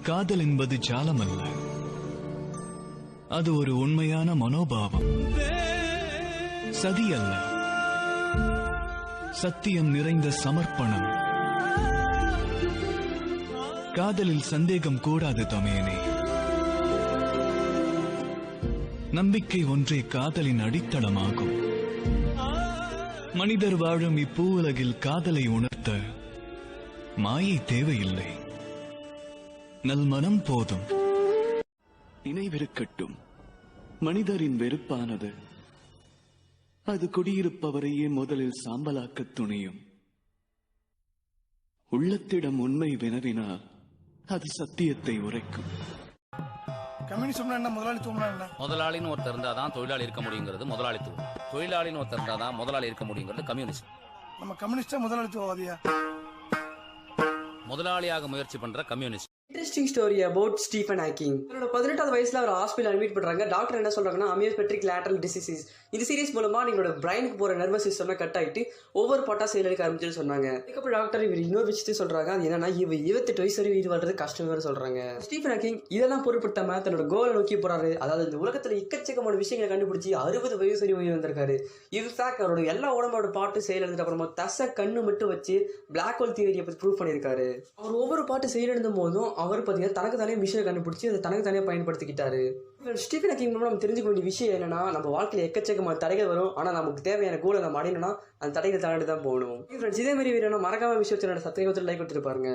காதல் என்பது ஜாலம் அல்ல, அது ஒரு உண்மையான மனோபாவம். சதி அல்ல, சத்தியம் நிறைந்த சமர்ப்பணம். காதலில் சந்தேகம் கூடாது தமையனே. நம்பிக்கை ஒன்றே காதலின் அடித்தளமாகும். மனிதர் வாழும் இப்பூவுலகில் காதலை உணர்த்த மாயை தேவையில்லை, நல்மனம் போதும். நினைவிருக்கட்டும், மனிதரின் வெறுப்பானது அது குடியிருப்பவரையே முதலில் சாம்பலாக்க துணியும். உள்ளத்திடம் உண்மை வினவினால் அது சத்தியத்தை உரைக்கும். முதலாளின்னு ஒருத்தர் இருந்தாதான் தொழிலாளி இருக்க முடியுங்கிறது முதலாளித்துவம். தொழிலாளின்னு ஒருத்தர் இருந்தாதான் முதலாளி இருக்க முடியுங்கிறது கம்யூனிஸ்ட். நம்ம கம்யூனிஸ்டா முதலாளித்துவவாதியா? முதலாளியாக முயற்சி பண்ற communist. Interesting story about Stephen Hawking. அவரோட 18வது வயசுல அவர் ஹாஸ்பிட்டல் அட்மிட் பண்றாங்க. டாக்டர் என்ன சொல்றாங்கன்னா, அமியோபெட்ரிக் லேட்டரல் டிசீஸ். இந்த சீரிஸ் மூலமா நீங்களோட பிரைனுக்கு போற நர்வஸ் சிஸ்டம் கட் ஆயிட்டு ஒவ்வொரு பாட்டா செயலுக்கு ஆரம்பிச்சுன்னு சொன்னாங்க. அதுக்கப்புறம் டாக்டர் இவர் இன்னொரு விஷயத்தையும் சொல்றாங்க. அது என்னன்னா, இவர் 28 வயசு வரை உயிர் வாழ்றது கஷ்டம் வேற சொல்றாங்க. ஸ்டீஃபன் ஹாக்கிங் இதெல்லாம் பொருட்படுத்தாம தன்னோட கோலை நோக்கி போறாரு. அதாவது இந்த உலகத்துல எக்கச்சக்கமான விஷயங்களை கண்டுபிடிச்சி 60 வயசு வரை உயிர் வந்திருக்காரு. இன்ஃபேக்ட் அவரோட எல்லா உடம்போட பாட்டு செயல் எழுதிட்டு அப்புறமா தசை கண்ணு மட்டும் வச்சு பிளாக் ஹோல் தியரியை பத்தி ப்ரூவ் பண்ணியிருக்காரு. அவர் ஒவ்வொரு பாட்டு செயல் எழுதும் போதும் அவர் பார்த்தீங்கன்னா தனக்கு தானே விஷயம் கண்டுபிடிச்சி அதை தனக்கு தானே பயன்படுத்திக்கிட்டாரு. ஸ்டீஃபன் ஹாக்கிங் நம்ம தெரிஞ்சுக்க வேண்டிய விஷயம் என்னன்னா, நம்ம வாழ்க்கையில எக்கச்சக்கமான தடைகள் வரும். ஆனா நமக்கு தேவையான கோலை நம்ம அடையணும்னா அந்த தடைகள் தாண்டி தான் போகணும். இதே மாதிரி வீரனா மறக்காம விஷயத்தினோட சத்தியத்தில் லைக் கொடுத்துட்டு பாருங்க.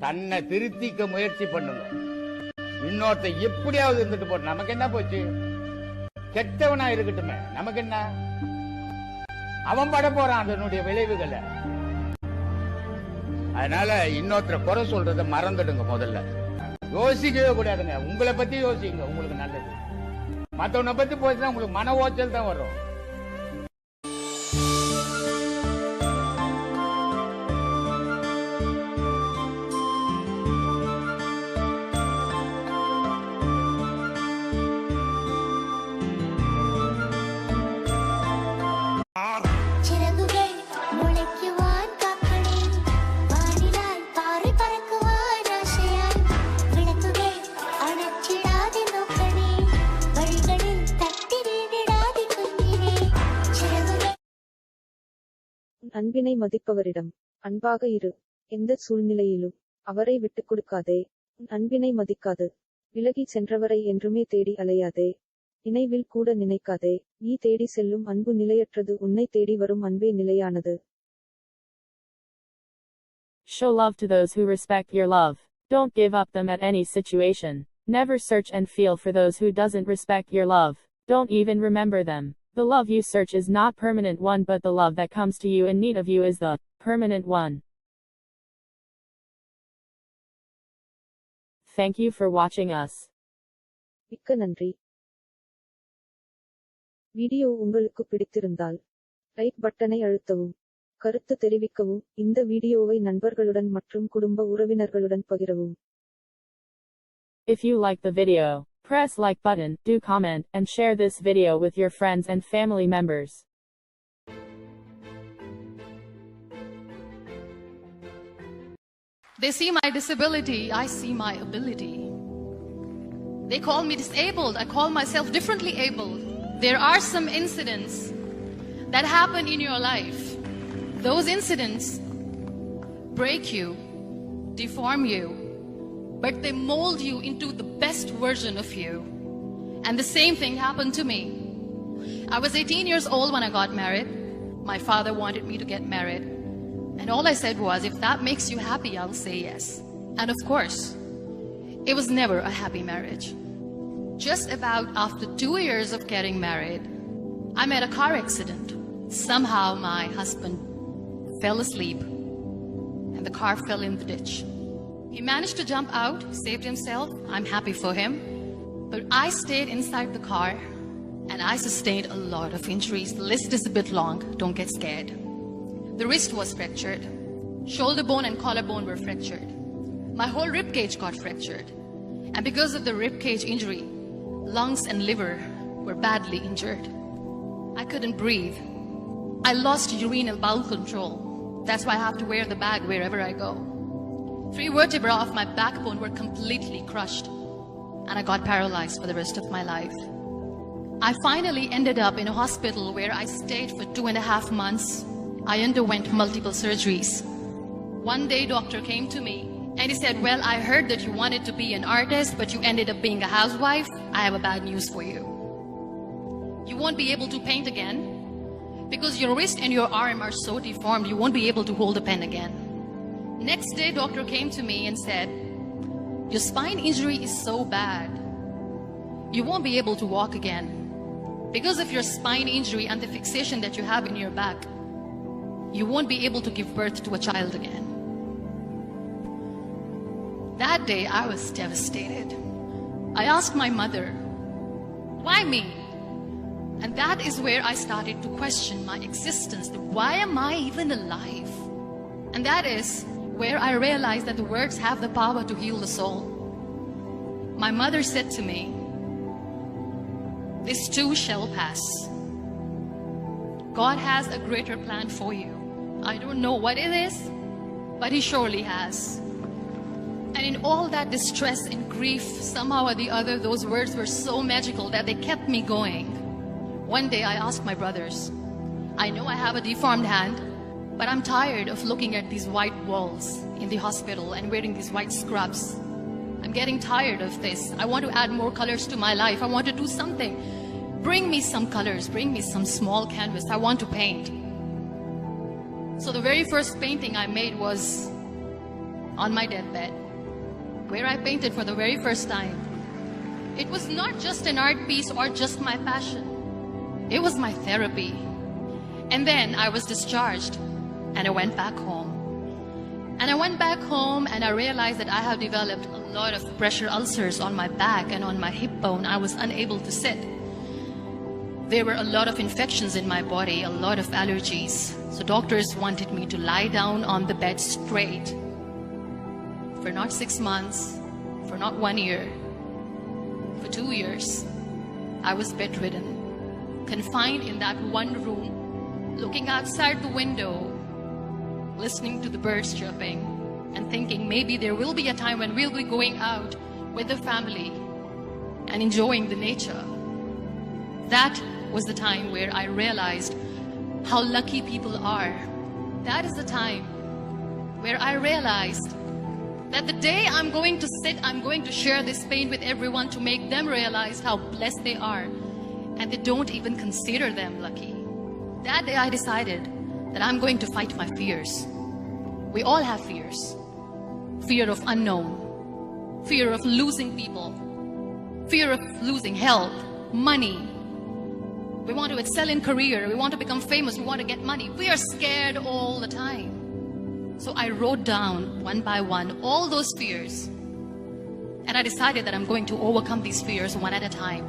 தன்னை திருத்திக்க முயற்சி பண்ணணும். இன்னொருத்த எப்படியாவது இருந்துட்டு போட்டு நமக்கு என்ன போச்சு? கெட்டவனா இருக்கட்டுமே, நமக்கு என்ன? அவன் பட போறான் அதனுடைய விளைவுகளை. அதனால இன்னொருத்தர குறை சொல்றதை மறந்துடுங்க. முதல்ல யோசிக்கவே கூடாதுங்க. உங்களை பத்தி யோசிங்க, உங்களுக்கு நல்லது. மற்றவனை பத்தி போச்சுன்னா உங்களுக்கு மன ஓச்சல் தான் வரும். அன்பினை மதிப்பவரிடம் அன்பாக இரு. எந்த சூழ்நிலையிலும் அவரை விட்டுக் கொடுக்காதே. அன்பினை மதிக்காது விலகி சென்றவரை என்றுமே தேடி அலையாதே. நினைவில் கூட நினைக்காதே. நீ தேடி செல்லும் அன்பு நிலையற்றது, உன்னை தேடி வரும் அன்பே நிலையானது. Show love to those who respect your love. Don't give up them at any situation. Never search and feel for those who doesn't respect your love. Don't even remember them. The love you search is not permanent one, but the love that comes to you in need of you is the permanent one. Thank you for watching us. மிக்க நன்றி. Video உங்களுக்கு பிடித்திருந்தால் like பட்டனை அழுத்தவும், கருத்து தெரிவிக்கவும், இந்த வீடியோவை நண்பர்களுடன் மற்றும் குடும்ப உறவினர்களுடன் பகிரவும். If you like the video, press like button, do comment, and share this video with your friends and family members. They see my disability, I see my ability. They call me disabled, I call myself differently abled. There are some incidents that happen in your life. Those incidents break you, deform you, but they mold you into the best version of you. And the same thing happened to me. I was 18 years old when I got married. My father wanted me to get married. And all I said was, if that makes you happy, I'll say yes. And of course, it was never a happy marriage. Just about after 2 years of getting married, I met a car accident. Somehow my husband fell asleep and the car fell in the ditch. He managed to jump out, saved himself. I'm happy for him. But I stayed inside the car and I sustained a lot of injuries. The list is a bit long, don't get scared. The wrist was fractured. Shoulder bone and collarbone were fractured. My whole rib cage got fractured. And because of the rib cage injury, lungs and liver were badly injured. I couldn't breathe. I lost urinary bowel control. That's why I have to wear the bag wherever I go. 3 vertebrae of my backbone were completely crushed, and I got paralyzed for the rest of my life. I finally ended up in a hospital where I stayed for 2.5 months. I underwent multiple surgeries. One day, doctor came to me and he said, well, I heard that you wanted to be an artist, but you ended up being a housewife. I have a bad news for you. You won't be able to paint again because your wrist and your arm are so deformed, you won't be able to hold a pen again. Next day, doctor came to me and said, your spine injury is so bad, you won't be able to walk again. Because of your spine injury and the fixation that you have in your back, you won't be able to give birth to a child again. That day, I was devastated. I asked my mother, why me? And that is where I started to question my existence. Why am I even alive? And that is where I realized that the words have the power to heal the soul. My mother said to me, this too shall pass. God has a greater plan for you. I don't know what it is, but He surely has. And in all that distress and grief, somehow or the other, those words were so magical that they kept me going. One day I asked my brothers, I know I have a deformed hand, but I'm tired of looking at these white walls in the hospital and wearing these white scrubs. I'm getting tired of this. I want to add more colors to my life. I want to do something. Bring me some colors. Bring me some small canvas. I want to paint. So the very first painting I made was on my deathbed, where I painted for the very first time. It was not just an art piece or just my passion. It was my therapy. And then I was discharged and I went back home. And I went back home and I realized that I have developed a lot of pressure ulcers on my back and on my hip bone. I was unable to sit. There were a lot of infections in my body, a lot of allergies. So doctors wanted me to lie down on the bed straight for not 6 months, for not 1 year, for 2 years. I was bedridden, confined in that one room, looking outside the window, listening to the birds chirping and thinking maybe there will be a time when we'll be going out with the family and enjoying the nature. That was the time where I realized how lucky people are. That is the time where I realized that the day I'm going to sit, I'm going to share this pain with everyone to make them realize how blessed they are, and they don't even consider them lucky. That day I decided that I'm going to fight my fears. We all have fears. Fear of unknown, fear of losing people, fear of losing health, money. We want to excel in career, we want to become famous, we want to get money. We are scared all the time. So I wrote down one by one all those fears. And I decided that I'm going to overcome these fears one at a time.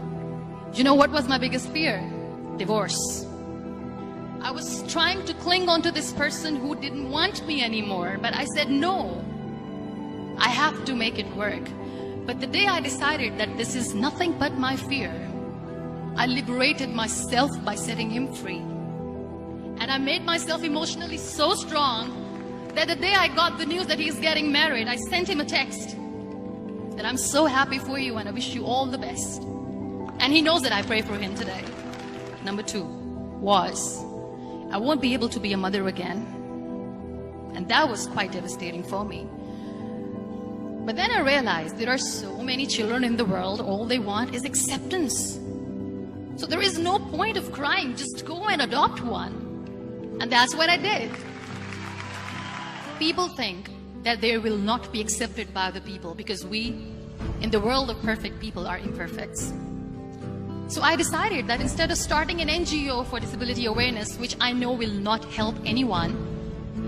You know what was my biggest fear? Divorce. I was trying to cling on to this person who didn't want me anymore, but I said no. I have to make it work. But the day I decided that this is nothing but my fear, I liberated myself by setting him free. And I made myself emotionally so strong that the day I got the news that he's getting married, I sent him a text that I'm so happy for you and I wish you all the best. And he knows that I pray for him today. Number 2 was, I won't be able to be a mother again. And that was quite devastating for me. But then I realized there are so many children in the world, all they want is acceptance. So there is no point of crying, just go and adopt one. And that's what I did. People think that they will not be accepted by the people because we, in the world of perfect people, are imperfects. So I decided that instead of starting an NGO for disability awareness, which I know will not help anyone,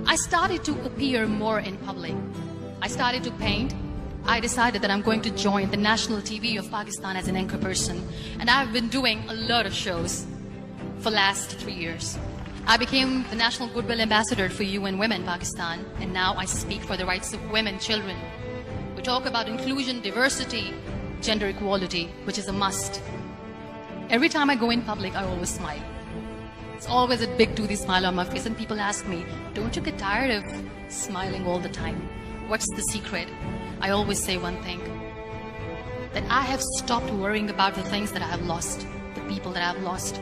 I started to appear more in public. I started to paint. I decided that I'm going to join the national TV of Pakistan as an anchor person. And I've been doing a lot of shows for the last 3 years. I became the National Goodwill Ambassador for UN Women Pakistan, and now I speak for the rights of women, children. We talk about inclusion, diversity, gender equality, which is a must. Every time I go in public, I always smile. It's always a big toothy smile on my face, and people ask me, don't you get tired of smiling all the time? What's the secret? I always say one thing, that I have stopped worrying about the things that I have lost, the people that I have lost.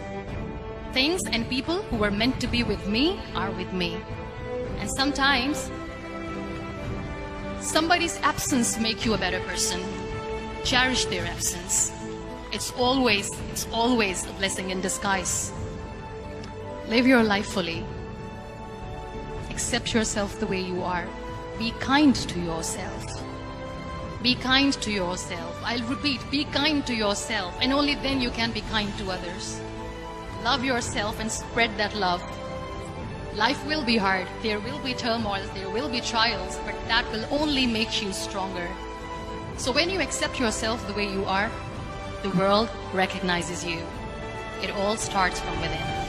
Things and people who were meant to be with me are with me. And sometimes somebody's absence make you a better person. Cherish their absence. It's always a blessing in disguise. Live your life fully. Accept yourself the way you are. Be kind to yourself. Be kind to yourself. I'll repeat, be kind to yourself, and only then you can be kind to others. Love yourself and spread that love. Life will be hard. There will be turmoils, there will be trials, but that will only make you stronger. So when you accept yourself the way you are, the world recognizes you. It all starts from within.